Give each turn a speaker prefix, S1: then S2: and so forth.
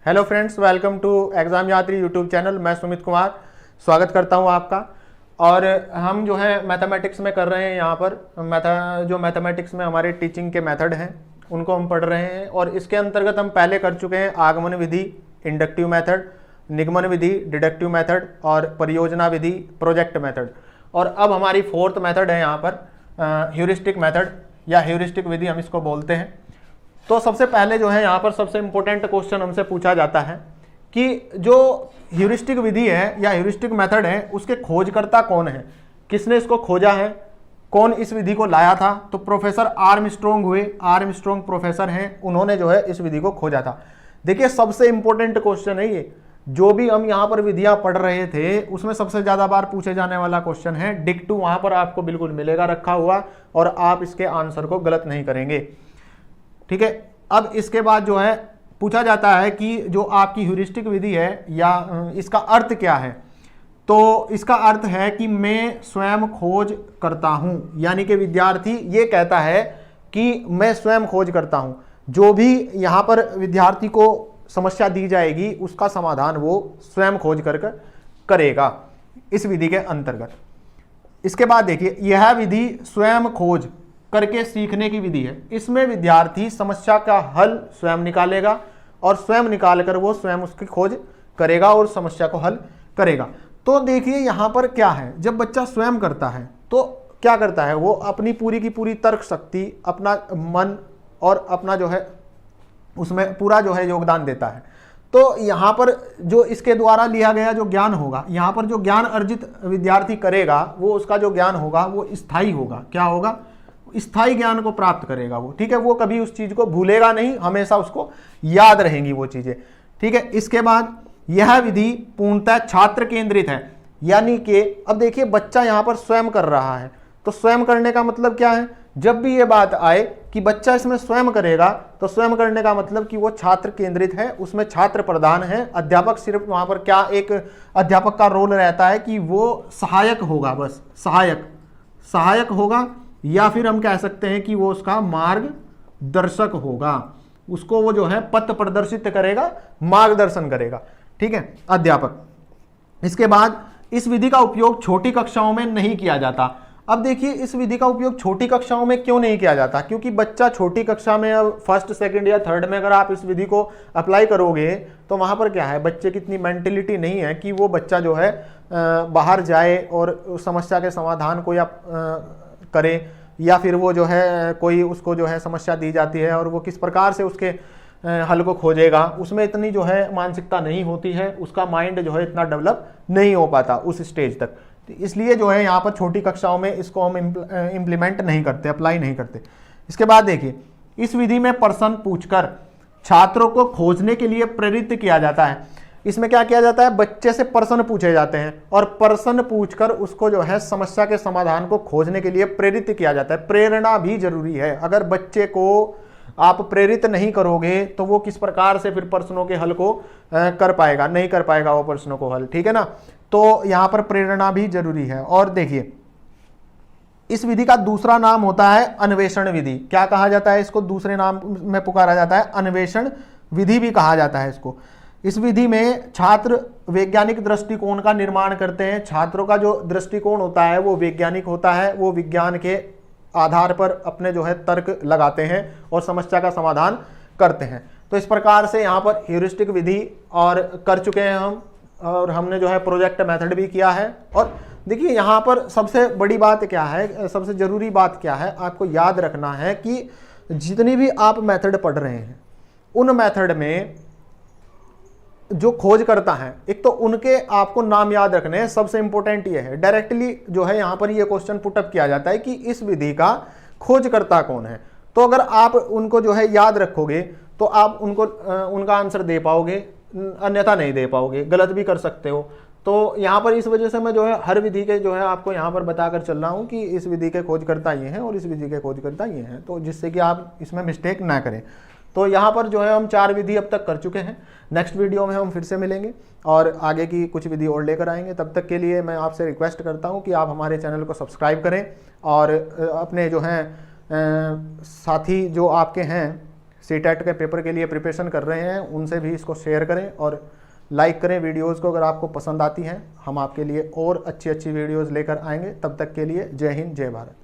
S1: Hello friends, welcome to exam Yatri YouTube channel. मैं सुमित कुमार स्वागत करता हूं आपका। और हम जो है मैथमेटिक्स में कर रहे हैं यहाँ पर जो मैथमेटिक्स में हमारे टीचिंग के मेथड हैं उनको हम पढ़ रहे हैं। और इसके अंतर्गत हम पहले कर चुके हैं आगमन विधि, इंडक्टिव मेथड, निगमन विधि, डिडक्टिव मेथड और परियोजना विधि, प्रोजेक्ट मेथड। और अब हमारी फोर्थ मेथड है यहाँ पर ह्यूरिस्टिक मेथड या ह्यूरिस्टिक विधि हम इसको बोलते हैं। तो सबसे पहले जो है यहाँ पर सबसे इंपॉर्टेंट क्वेश्चन हमसे पूछा जाता है कि जो ह्यूरिस्टिक विधि है या ह्यूरिस्टिक मेथड है उसके खोजकर्ता कौन है, किसने इसको खोजा है, कौन इस विधि को लाया था। तो प्रोफेसर आर्मस्ट्रॉन्ग हुए, आर्मस्ट्रॉन्ग प्रोफेसर हैं, उन्होंने जो है इस विधि को खोजा था। देखिए सबसे इंपॉर्टेंट क्वेश्चन है ये, जो भी हम यहाँ पर विधियां पढ़ रहे थे उसमें सबसे ज्यादा बार पूछे जाने वाला क्वेश्चन है। डिक्टू वहां पर आपको बिल्कुल मिलेगा रखा हुआ और आप इसके आंसर को गलत नहीं करेंगे, ठीक है। अब इसके बाद जो है पूछा जाता है कि जो आपकी ह्यूरिस्टिक विधि है या इसका अर्थ क्या है। तो इसका अर्थ है कि मैं स्वयं खोज करता हूं, यानी कि विद्यार्थी ये कहता है कि मैं स्वयं खोज करता हूं। जो भी यहां पर विद्यार्थी को समस्या दी जाएगी उसका समाधान वो स्वयं खोज कर करेगा इस विधि के अंतर्गत। इसके बाद देखिए, यह विधि स्वयं खोज करके सीखने की विधि है। इसमें विद्यार्थी समस्या का हल स्वयं निकालेगा और स्वयं निकालकर वो स्वयं उसकी खोज करेगा और समस्या को हल करेगा। तो देखिए यहाँ पर क्या है, जब बच्चा स्वयं करता है तो क्या करता है, वो अपनी पूरी की पूरी तर्क शक्ति, अपना मन और अपना जो है उसमें पूरा जो है योगदान देता है। तो यहाँ पर जो इसके द्वारा लिया गया जो ज्ञान होगा, यहाँ पर जो ज्ञान अर्जित विद्यार्थी करेगा वो उसका जो ज्ञान होगा वो स्थायी होगा। क्या होगा? स्थायी ज्ञान को प्राप्त करेगा वो, ठीक है। वो कभी उस चीज को भूलेगा नहीं, हमेशा उसको याद रहेंगी वो चीजें, ठीक है। इसके बाद यह विधि पूर्णतः छात्र केंद्रित है, यानी कि अब देखिए बच्चा यहाँ पर स्वयं कर रहा है। तो स्वयं करने का मतलब क्या है, जब भी ये बात आए कि बच्चा इसमें स्वयं करेगा तो स्वयं करने का मतलब कि वो छात्र केंद्रित है, उसमें छात्र प्रधान है। अध्यापक सिर्फ वहां पर क्या, एक अध्यापक का रोल रहता है कि वो सहायक होगा, बस सहायक होगा, या फिर हम कह सकते हैं कि वो उसका मार्गदर्शक होगा। उसको वो जो है पथ प्रदर्शित करेगा, मार्गदर्शन करेगा, ठीक है, अध्यापक। इसके बाद इस विधि का उपयोग छोटी कक्षाओं में नहीं किया जाता। अब देखिए इस विधि का उपयोग छोटी कक्षाओं में क्यों नहीं किया जाता, क्योंकि बच्चा छोटी कक्षा में, अब फर्स्ट सेकंड या थर्ड में अगर आप इस विधि को अप्लाई करोगे तो वहां पर क्या है, बच्चे की इतनी मेंटेलिटी नहीं है कि वो बच्चा जो है बाहर जाए और समस्या के समाधान को या करे, या फिर वो जो है कोई उसको जो है समस्या दी जाती है और वो किस प्रकार से उसके हल को खोजेगा, उसमें इतनी जो है मानसिकता नहीं होती है, उसका माइंड जो है इतना डेवलप नहीं हो पाता उस स्टेज तक। इसलिए जो है यहाँ पर छोटी कक्षाओं में इसको हम इम्प्लीमेंट नहीं करते, अप्लाई नहीं करते। इसके बाद देखिए, इस विधि में प्रश्न पूछकर छात्रों को खोजने के लिए प्रेरित किया जाता है। इसमें क्या किया जाता है, बच्चे से प्रश्न पूछे जाते हैं और प्रश्न पूछकर उसको जो है समस्या के समाधान को खोजने के लिए प्रेरित किया जाता है। प्रेरणा भी जरूरी है। अगर बच्चे को आप प्रेरित नहीं करोगे तो वो किस प्रकार से फिर प्रश्नों के हल को कर पाएगा, नहीं कर पाएगा वो प्रश्नों को हल, ठीक है ना। तो यहां पर प्रेरणा भी जरूरी है। और देखिए इस विधि का दूसरा नाम होता है अन्वेषण विधि। क्या कहा जाता है इसको, दूसरे नाम में पुकारा जाता है, अन्वेषण विधि भी कहा जाता है इसको। इस विधि में छात्र वैज्ञानिक दृष्टिकोण का निर्माण करते हैं। छात्रों का जो दृष्टिकोण होता है वो वैज्ञानिक होता है, वो विज्ञान के आधार पर अपने जो है तर्क लगाते हैं और समस्या का समाधान करते हैं। तो इस प्रकार से यहाँ पर ह्यूरिस्टिक विधि और कर चुके हैं हम, और हमने जो है प्रोजेक्ट मेथड भी किया है। और देखिए यहाँ पर सबसे बड़ी बात क्या है, सबसे जरूरी बात क्या है, आपको याद रखना है कि जितनी भी आप मेथड पढ़ रहे हैं उन मेथड में जो खोज करता है, एक तो उनके आपको नाम याद रखने हैं। सबसे इंपॉर्टेंट ये है, डायरेक्टली जो है यहाँ पर ये क्वेश्चन पुटअप किया जाता है कि इस विधि का खोजकर्ता कौन है। तो अगर आप उनको जो है याद रखोगे तो आप उनको उनका आंसर दे पाओगे, अन्यथा नहीं दे पाओगे, गलत भी कर सकते हो। तो यहाँ पर इस वजह से मैं जो है हर विधि के जो है आपको यहाँ पर बताकर चल रहा हूँ कि इस विधि के खोजकर्ता ये हैं और इस विधि के खोजकर्ता ये हैं, तो जिससे कि आप इसमें मिस्टेक ना करें। तो यहाँ पर जो है हम 4 विधि अब तक कर चुके हैं। नेक्स्ट वीडियो में हम फिर से मिलेंगे और आगे की कुछ विधि और लेकर आएंगे। तब तक के लिए मैं आपसे रिक्वेस्ट करता हूँ कि आप हमारे चैनल को सब्सक्राइब करें और अपने जो हैं साथी जो आपके हैं सीटेट के पेपर के लिए प्रिपरेशन कर रहे हैं उनसे भी इसको शेयर करें और लाइक करें वीडियोस को अगर आपको पसंद आती हैं। हम आपके लिए और अच्छी अच्छी वीडियोस लेकर आएंगे। तब तक के लिए जय हिंद जय भारत।